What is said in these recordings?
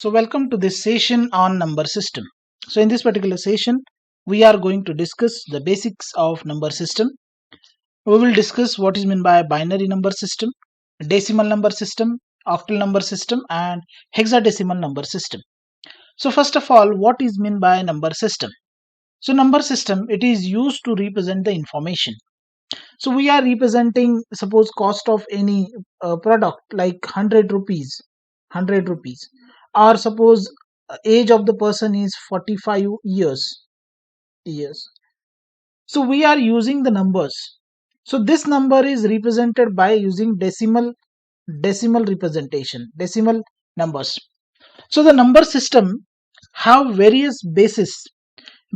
So welcome to this session on number system. So in this particular session, we are going to discuss the basics of number system. We will discuss what is meant by binary number system, decimal number system, octal number system, and hexadecimal number system. So first of all, what is meant by number system? So number system, it is used to represent the information. So we are representing, suppose cost of any product like 100 rupees, 100 rupees, or suppose age of the person is 45 years. So we are using the numbers. So this number is represented by using decimal representation, decimal numbers. So the number system have various bases.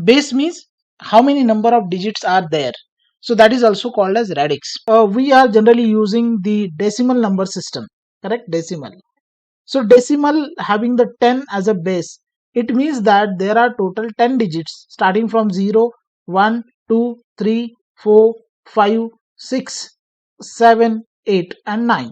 Base means how many number of digits are there. So that is also called as radix. We are generally using the decimal number system, correct? Decimal. So decimal having the 10 as a base, it means that there are total 10 digits starting from 0, 1, 2, 3, 4, 5, 6, 7, 8 and 9.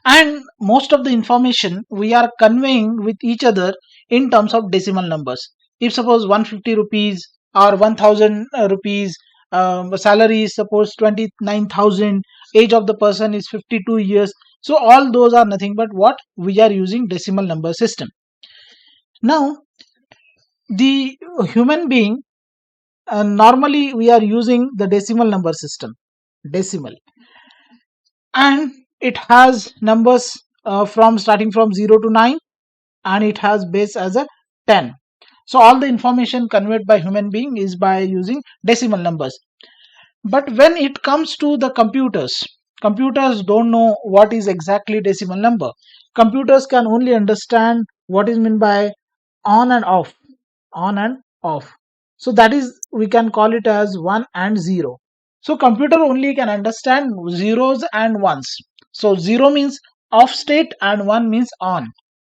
And most of the information we are conveying with each other in terms of decimal numbers. If suppose 150 rupees or 1000 rupees, salary is suppose 29,000, age of the person is 52 years. So all those are nothing but what we are using decimal number system. Now the human being, normally we are using the decimal number system, decimal, and it has numbers from starting from 0 to 9, and it has base as a 10. So all the information conveyed by human being is by using decimal numbers. But when it comes to the computers don't know what is exactly decimal number. Computers can only understand what is meant by on and off, on and off. So that is, we can call it as 1 and 0. So computer only can understand zeros and ones. So 0 means off state and 1 means on.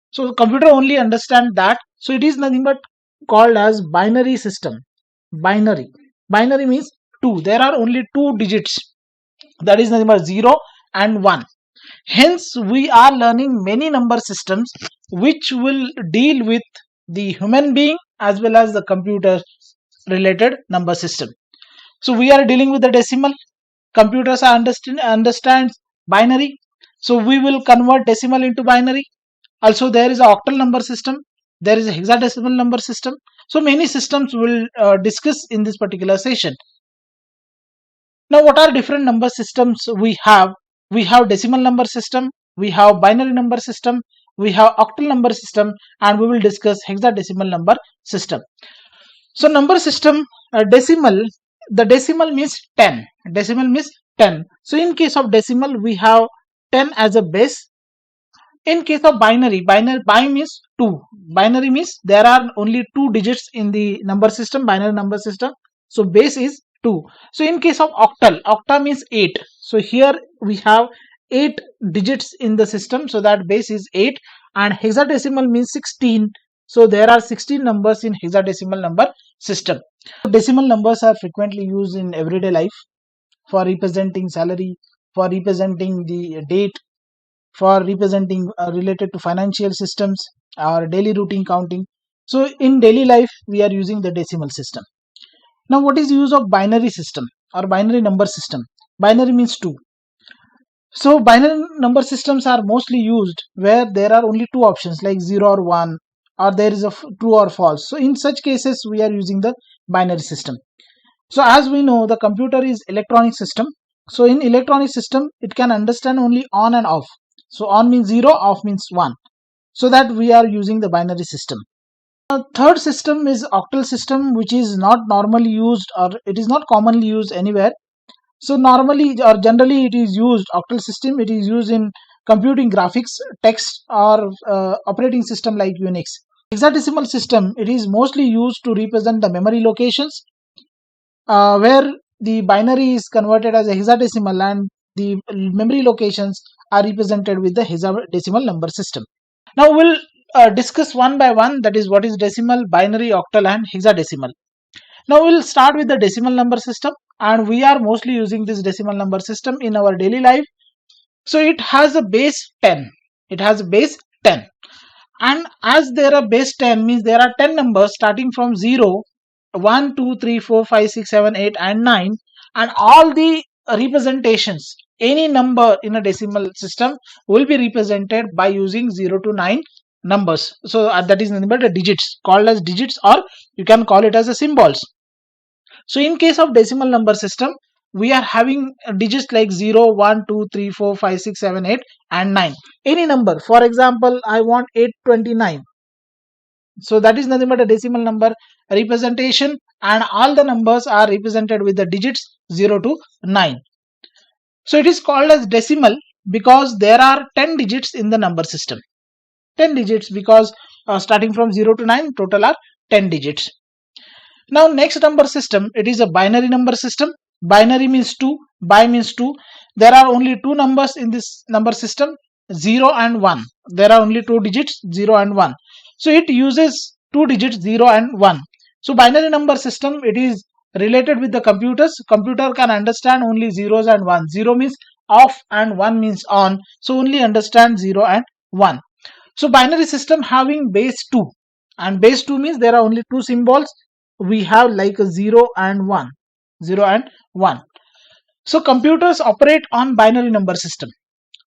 So computer only understand that. So it is nothing but called as binary system. Binary means 2. There are only 2 digits, that is nothing but 0 and 1. Hence we are learning many number systems which will deal with the human being as well as the computer related number system. So we are dealing with the decimal. Computers are understands binary. So we will convert decimal into binary. Also there is a octal number system, there is a hexadecimal number system. So many systems will discuss in this particular session. Now what are different number systems we have? We have decimal number system, we have binary number system, we have octal number system, and we will discuss hexadecimal number system. So number system, decimal, the decimal means 10. Decimal means 10. So in case of decimal we have 10 as a base. In case of binary bi means 2. Binary means there are only 2 digits in the number system, binary number system. So base is 2. So in case of octa means 8. So here we have 8 digits in the system, so that base is 8. And hexadecimal means 16. So there are 16 numbers in hexadecimal number system. Decimal numbers are frequently used in everyday life for representing salary, for representing the date, for representing related to financial systems or daily routine counting. So in daily life we are using the decimal system. Now what is the use of binary system or binary number system? Binary means 2. So binary number systems are mostly used where there are only 2 options like 0 or 1, or there is a true or false. So in such cases we are using the binary system. So as we know, the computer is electronic system. So in electronic system it can understand only on and off. So on means 0, off means 1. So that we are using the binary system. Third system is octal system, which is not normally used, or it is not commonly used anywhere. So normally or generally it is used, octal system, it is used in computing graphics, text, or operating system like Unix. Hexadecimal system, it is mostly used to represent the memory locations, where the binary is converted as a hexadecimal and the memory locations are represented with the hexadecimal number system. Now we'll discuss one by one, that is what is decimal, binary, octal and hexadecimal. Now we'll start with the decimal number system, and we are mostly using this decimal number system in our daily life. So it has a base 10. It has a base 10. And as there are base 10 means there are 10 numbers starting from 0, 1, 2, 3, 4, 5, 6, 7, 8 and 9, and all the representations, any number in a decimal system will be represented by using 0 to 9 numbers. So that is nothing but the digits, called as digits, or you can call it as a symbols. So in case of decimal number system, we are having digits like 0, 1, 2, 3, 4, 5, 6, 7, 8 and 9. Any number. For example, I want 829. So that is nothing but a decimal number representation, and all the numbers are represented with the digits 0 to 9. So it is called as decimal because there are 10 digits in the number system. 10 digits because starting from 0 to 9 total are 10 digits. Now next number system, it is a binary number system. Binary means 2, bi means 2. There are only two numbers in this number system, 0 and 1. There are only two digits, 0 and 1. So it uses two digits, 0 and 1. So binary number system, it is related with the computers. Computer can understand only zeros and 1. 0 means off and 1 means on. So only understand 0 and 1. So binary system having base 2, and base 2 means there are only two symbols. We have like a 0 and 1, 0 and 1. So computers operate on binary number system.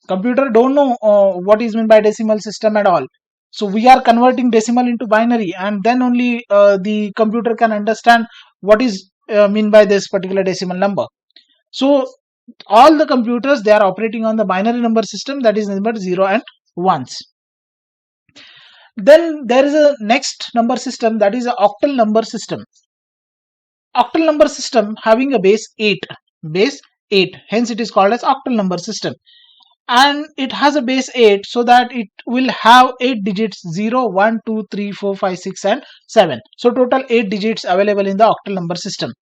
Computer don't know what is meant by decimal system at all. So we are converting decimal into binary, and then only the computer can understand what is mean by this particular decimal number. So all the computers, they are operating on the binary number system, that is nothing but 0 and 1s. Then there is a next number system, that is a octal number system. Octal number system having a base 8, base 8, hence it is called as octal number system, and it has a base 8 so that it will have 8 digits, 0, 1, 2, 3, 4, 5, 6 and 7. So total 8 digits available in the octal number system.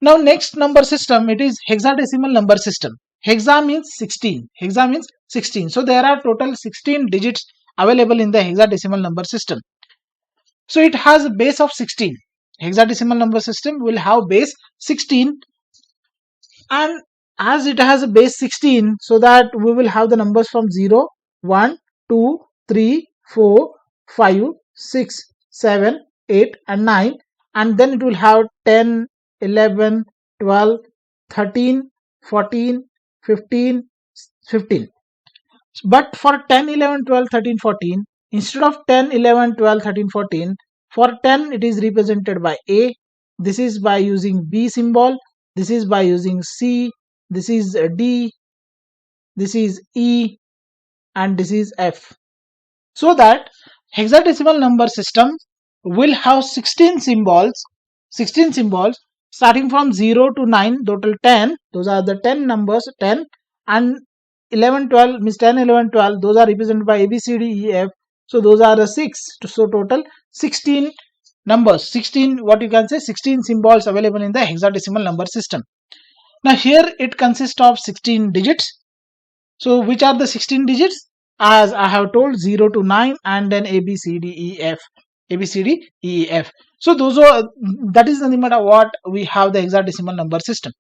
Now next number system, it is hexadecimal number system. Hexa means 16. Hexa means 16. So there are total 16 digits available in the hexadecimal number system. So it has a base of 16. Hexadecimal number system will have base 16, and as it has a base 16, so that we will have the numbers from 0, 1, 2, 3, 4, 5, 6, 7, 8 and 9, and then it will have 10, 11, 12, 13, 14, 15, 15. But for 10, 11, 12, 13, 14, instead of 10, 11, 12, 13, 14, for 10 it is represented by A, this is by using B symbol, this is by using C, this is D, this is E, and this is F. So that hexadecimal number system will have 16 symbols, starting from 0 to 9, total 10. Those are the 10 numbers, 10, and 11, 12 means 10, 11, 12. Those are represented by A, B, C, D, E, F. So those are the 6. So total 16 numbers, 16, what you can say, 16 symbols available in the hexadecimal number system. Now here it consists of 16 digits. So which are the 16 digits? As I have told, 0 to 9, and then A, B, C, D, E, F. A, B, C, D, E, F. So those are, that is nothing but what we have the hexadecimal number system.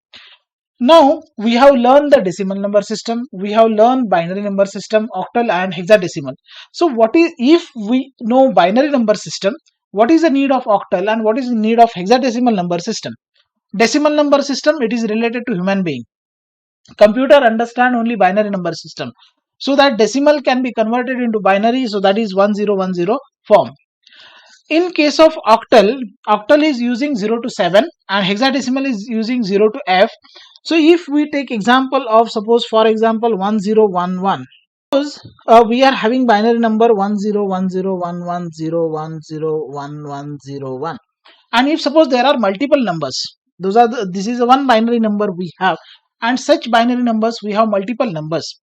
Now we have learned the decimal number system, we have learned binary number system, octal and hexadecimal. So what is, if we know binary number system, what is the need of octal and what is the need of hexadecimal number system? Decimal number system, it is related to human being. Computer understand only binary number system. So that decimal can be converted into binary, so that is 1010 form. In case of octal, octal is using 0 to 7 and hexadecimal is using 0 to F. So if we take example of, suppose for example 1011, suppose we are having binary number 10101101010101, and if suppose there are multiple numbers, those are this is the one binary number we have, and such binary numbers we have multiple numbers.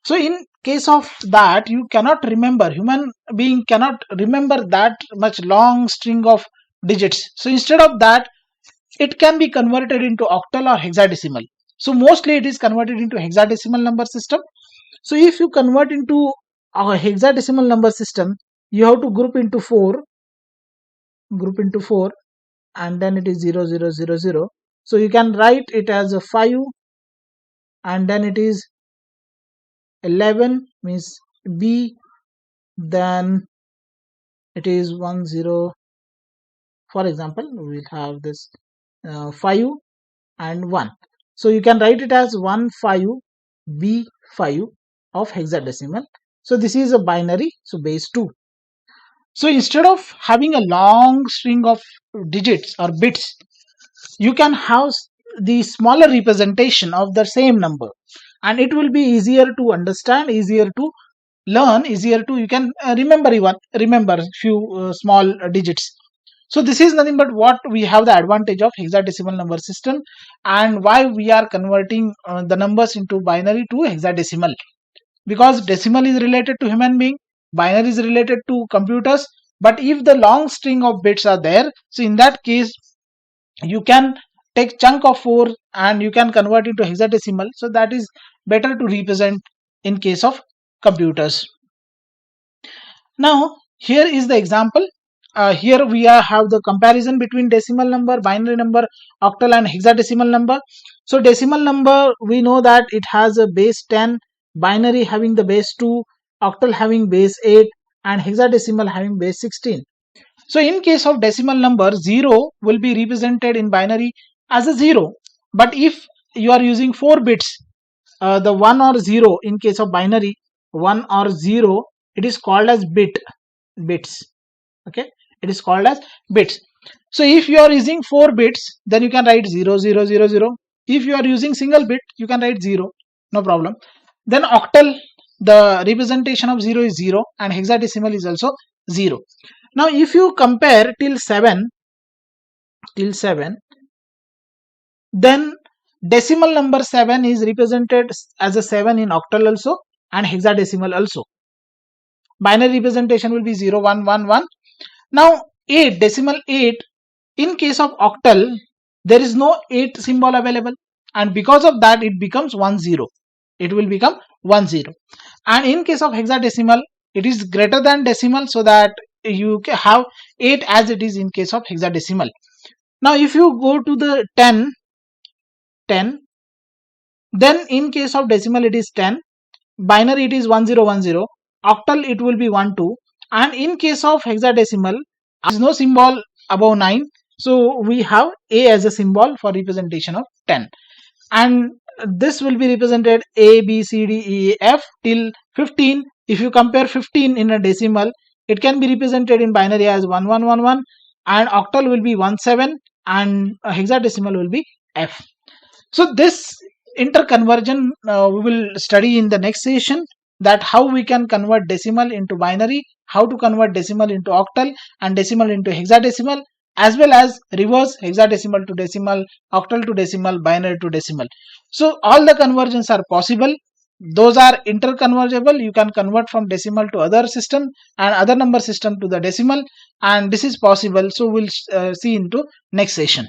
So in case of that, you cannot remember, human being cannot remember that much long string of digits. So instead of that, it can be converted into octal or hexadecimal. So mostly it is converted into hexadecimal number system. So if you convert into a hexadecimal number system, you have to group into 4, and then it is 0000. So you can write it as a 5, and then it is 11 means B, then it is 10. For example, we'll have this 5 and 1. So you can write it as 15B5 of hexadecimal. So this is a binary, so base 2. So instead of having a long string of digits or bits, you can have the smaller representation of the same number, and it will be easier to understand, easier to learn, easier to, you can remember few small digits. So this is nothing but what we have the advantage of hexadecimal number system, and why we are converting the numbers into binary to hexadecimal, because decimal is related to human being, binary is related to computers. But if the long string of bits are there, so in that case you can take chunk of 4 and you can convert it to hexadecimal, so that is better to represent in case of computers. Now here is the example. Here we have the comparison between decimal number, binary number, octal and hexadecimal number. So decimal number, we know that it has a base 10, binary having the base 2, octal having base 8, and hexadecimal having base 16. So in case of decimal number, 0 will be represented in binary as a 0. But if you are using 4 bits, the 1 or 0 in case of binary, 1 or 0, it is called as bits. Okay, it is called as bits. So if you are using 4 bits, then you can write 0 0 0 0. If you are using single bit, you can write 0, no problem. Then octal, the representation of 0 is 0 and hexadecimal is also 0. Now if you compare till 7, then decimal number 7 is represented as a 7 in octal also and hexadecimal also. Binary representation will be 0 1 1 1. Now 8, decimal 8, in case of octal there is no 8 symbol available, and because of that it becomes 1 0. It will become 1 0. And in case of hexadecimal, it is greater than decimal, so that you have 8 as it is in case of hexadecimal. Now if you go to the 10, then in case of decimal it is 10, binary it is 1010, octal it will be 12, and in case of hexadecimal there is no symbol above 9, so we have a as a symbol for representation of 10, and this will be represented a b c d e f till 15. If you compare 15 in a decimal, it can be represented in binary as 1111, and octal will be 17, and hexadecimal will be f. So this interconversion we will study in the next session, that how we can convert decimal into binary, how to convert decimal into octal and decimal into hexadecimal, as well as reverse hexadecimal to decimal, octal to decimal, binary to decimal. So all the conversions are possible. Those are interconvertible. You can convert from decimal to other system and other number system to the decimal, and this is possible. So we'll see into next session.